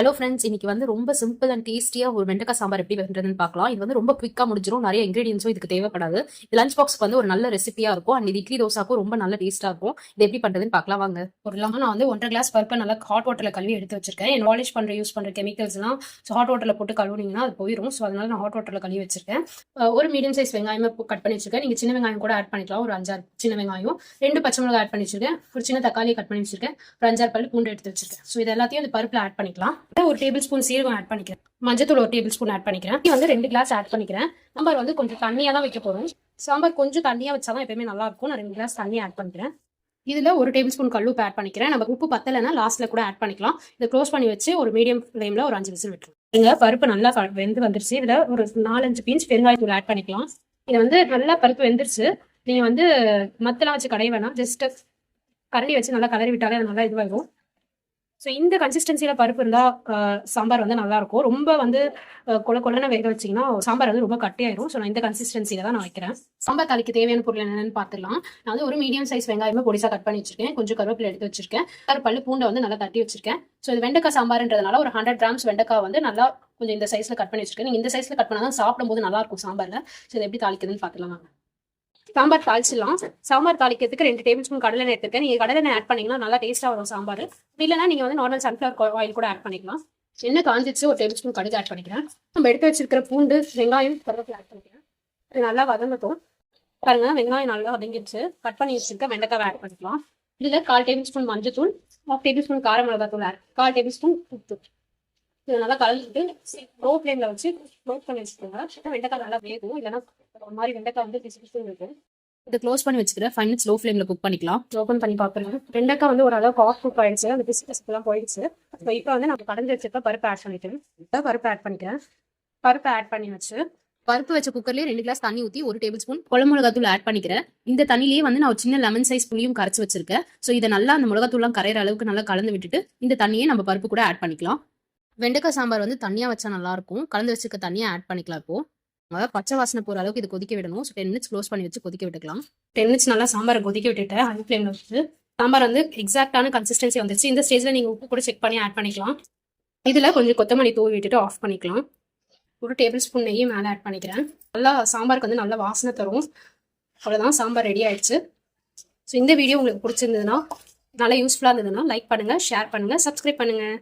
Hello friends, இன்னைக்கு வந்து ரொம்ப சிம்பிள் அண்ட் டேஸ்டியா ஒரு வெண்டைக்காய் சாம்பார் எப்படி பண்ணுறதுன்னு பார்க்கலாம். இது வந்து ரொம்ப குவிக்காக முடிஞ்சிடும். நிறைய இன்கிரீடியன்ஸும் இதுக்கு தேவைப்படாது. இது லஞ்ச் பாக்ஸ்க்கு வந்து ஒரு நல்ல ரெசிபியா இருக்கும். அண்ட் இது இட்லி தோசாக்கும் ரொம்ப நல்ல டேஸ்டா இருக்கும். இது எப்படி பண்றதுன்னு பார்க்கலாம் வாங்க. ஒரு இல்லாமல் நான் வந்து 1.5 கிளாஸ் பருப்பை நல்லா ஹாட் வாட்டர்ல கழுவி எடுத்து வச்சிருக்கேன். என் வாலிஷ் பண்ற யூஸ் பண்ற கெமிக்கல்ஸ்லாம் ஹாட் வாட்டர்ல போட்டு கழுவுனீங்கன்னா அது போயிடும். ஸோ அதனால நான் ஹாட் வாட்டர்ல கழுவி வச்சிருக்கேன். ஒரு மீடியம் சைஸ் வெங்காயமே கட் பண்ணி வச்சிருக்கேன். நீங்க சின்ன வெங்காயம் கூட ஆட் பண்ணிக்கலாம். ஒரு 5-6 சின்ன வெங்காயம், 2 பச்சை மிளகாய் ஆட் பண்ணி வச்சிருக்கேன். ஒரு சின்ன தக்காளி கட் பண்ணி வச்சிருக்கேன். ஒரு 5-6 பல்லு பூண்டு எடுத்து வச்சிருக்கேன். ஸோ இது எல்லாத்தையும் இந்த பருப்புல ஆட் பண்ணிக்கலாம். ஒரு டேபிள் ஸ்பூன் சீரகம் ஆட் பண்ணிக்கிறேன். மஞ்சத்தூள் ஒரு டேபிள் ஸ்பூன் ஆட் பண்ணிக்கிறேன். இது வந்து 2 கிளாஸ் ஆட் பண்ணிக்கிறேன். சாம்பார் வந்து கொஞ்சம் தண்ணியா தான் வைக்க போறோம். சாம்பார் கொஞ்சம் தண்ணியா வச்சாதான் எப்பயுமே நல்லா இருக்கும். நான் 2 கிளாஸ் தண்ணி ஆட் பண்ணிக்கிறேன். இதுல ஒரு டேபிள் ஸ்பூன் கல்லுப்பு ஆட் பண்ணிக்கிறேன். நம்ம உப்பு பத்தலைன்னா லாஸ்ட்ல கூட ஆட் பண்ணிக்கலாம். இதை க்ளோஸ் பண்ணி வச்சு ஒரு மீடியம் ஃப்ளேம்ல ஒரு 5 விசில் விட்டுருங்க. பருப்பு நல்லா வெந்து வந்துருச்சு. இதுல ஒரு 4-5 பீன்ச் பெருங்காயத்தூள் ஆட் பண்ணிக்கலாம். இதை வந்து நல்லா பருப்பு வெந்துருச்சு. நீங்க வந்து மத்தெல்லாம் வச்சு கடைய வேணாம். ஜஸ்ட் கரண்டி வச்சு நல்லா கலரி விட்டாலே அது நல்லா இதுவாகும். ஸோ இந்த கன்சிஸ்டன்சியில் பருப்பு இருந்தால் சாம்பார் வந்து நல்லாயிருக்கும். ரொம்ப வந்து கொலன்னு வேக வச்சிங்கன்னா சாம்பார் வந்து ரொம்ப கட்டியாயிரும். ஸோ நான் இந்த கன்சிஸ்டன்சியில் தான் நான் வைக்கிறேன். சாம்பார் தாளிக்கு தேவையான பொருள் என்னென்னு பார்த்துக்கலாம். நான் வந்து ஒரு மீடியம் சைஸ் வெங்காயமே பொடிசாக கட் பண்ணி வச்சிருக்கேன். கொஞ்சம் கருவேப்பிலை எடுத்து வச்சிருக்கேன். ஒரு பல்லு பூண்டை வந்து நல்லா தட்டி வச்சிருக்கேன். ஸோ இது வெண்டைக்காய் சாம்பார்ன்றதுனால ஒரு 100 கிராம்ஸ் வெண்டைக்காய் வந்து நல்லா கொஞ்சம் இந்த சைஸில் கட் பண்ணி வச்சிருக்கேன். நீங்கள் இந்த சைஸில் கட் பண்ணால் தான் சாப்பிடும்போது நல்லாயிருக்கும் சாம்பாரில். ஸோ இது எப்படி தாளிக்குதுன்னு பார்த்துக்கலாம். சாம்பார் தாளிச்சிடலாம். சாம்பார் தாளிக்கிறதுக்கு 2 டேபிள் ஸ்பூன் கடலை எண்ணெய் எடுத்துருக்கேன். நீங்கள் கடலை எண்ணெய் ஆட் பண்ணிங்கன்னா நல்லா டேஸ்ட்டாக வரும் சாம்பார். இல்லைன்னா நீங்கள் வந்து நார்மல் சன்ஃப்ளவர் ஆயில் கூட ஆட் பண்ணிக்கலாம். எண்ணெய் காஞ்சிச்சு. ஒரு டேபிள் ஸ்பூன் கடுகு ஆட் பண்ணிக்கிறேன். நம்ம எடுத்து வச்சிருக்கிற பூண்டு, வெங்காயம், கருவேப்பிலை ஆட் பண்ணிக்கிறேன். இது நல்லா வதங்கட்டும். பாருங்க, வெங்காயம் நல்லா வதங்கிடுச்சு. கட் பண்ணி வச்சிருக்க வெண்டைக்காவை ஆட் பண்ணிக்கலாம். இதில் 1/4 டேபிள் ஸ்பூன் மஞ்சத்தூள், 1/2 டேபிள் ஸ்பூன் கார மிளகாத்தூள் ஆட், 1/4 டேபிள் ஸ்பூன் உப்பு. இது நல்லா கலந்துட்டு லோ ஃப்ளேம்ல வச்சு க்ளோஸ் பண்ணி வச்சுக்கோங்க. வெண்டைக்காய் நல்லா வேகும். இல்லைன்னா ஒரு மாதிரி வெண்டைக்காய் வந்து பிசு பிசுன்னு இருக்கும். இதை க்ளோஸ் பண்ணி வச்சுக்கிறேன். 5 மினிட்ஸ் லோ ஃப்ளேமில் குக் பண்ணிக்கலாம். ஓப்பன் பண்ணி பார்க்குறேன். வெண்டைக்காய் வந்து ஒரு அளவுக்கு ஆஃப் குக் ஆயிடுச்சு. அந்த பிசு பிசுலாம் போயிடுச்சு. ஸோ இப்போ வந்து நம்ம கடைஞ்சி வச்சிருக்க பருப்பு ஆட் பண்ணிட்டேன். பருப்பு ஆட் பண்ணிக்கிறேன். பருப்பு ஆட் பண்ணி வச்சு பருப்பு வச்ச குக்கர்லேயே 2 கிளாஸ் தண்ணி ஊற்றி 1 டேபிள் ஸ்பூன் குழம்பு மிளகாத்தூள் ஆட் பண்ணிக்கிறேன். இந்த தண்ணிலேயே வந்து நான் ஒரு சின்ன லெமன் சைஸ் புளியும் கரைச்சி வச்சிருக்கேன். ஸோ இதை நல்லா அந்த மிளகாத்தூள்லாம் கரையிற அளவுக்கு நல்லா கலந்து விட்டுட்டு இந்த தண்ணியை நம்ம பருப்பு கூட ஆட் பண்ணிக்கலாம். வெண்டைக்காய் சாம்பார் வந்து தண்ணியாக வச்சா நல்லா இருக்கும். கலந்து வச்சிருக்க தண்ணியை ஆட் பண்ணிக்கலாம். இப்போ பச்சை வாசனை போகிற அளவுக்கு இது கொதிக்க விடணும். ஸோ 10 மினிட்ஸ் க்ளோஸ் பண்ணி வச்சு கொதிக்க விட்டுக்கலாம். 10 மினிட்ஸ் நல்லா சாம்பாரை கொதிக்க விட்டுட்டேன். ஹை ஃப்ளேமில் வச்சு சாம்பார் வந்து எக்ஸாக்டான கன்சிஸ்டன்சி வந்துருச்சு. இந்த ஸ்டேஜில் நீங்கள் உப்பு கூட செக் பண்ணி ஆட் பண்ணிக்கலாம். இதில் கொஞ்சம் கொத்தமல்லி தூவி விட்டுட்டு ஆஃப் பண்ணிக்கலாம். ஒரு டேபிள் ஸ்பூன் நெய்யும் மேலே ஆட் பண்ணிக்கிறேன். நல்லா சாம்பாருக்கு வந்து நல்லா வாசனை தரும். அவ்வளோதான், சாம்பார் ரெடி ஆயிடுச்சு. ஸோ இந்த வீடியோ உங்களுக்கு பிடிச்சிருந்ததுன்னா, நல்லா யூஸ்ஃபுல்லாக இருந்ததுன்னா லைக் பண்ணுங்கள், ஷேர் பண்ணுங்கள், சப்ஸ்கிரைப் பண்ணுங்கள்.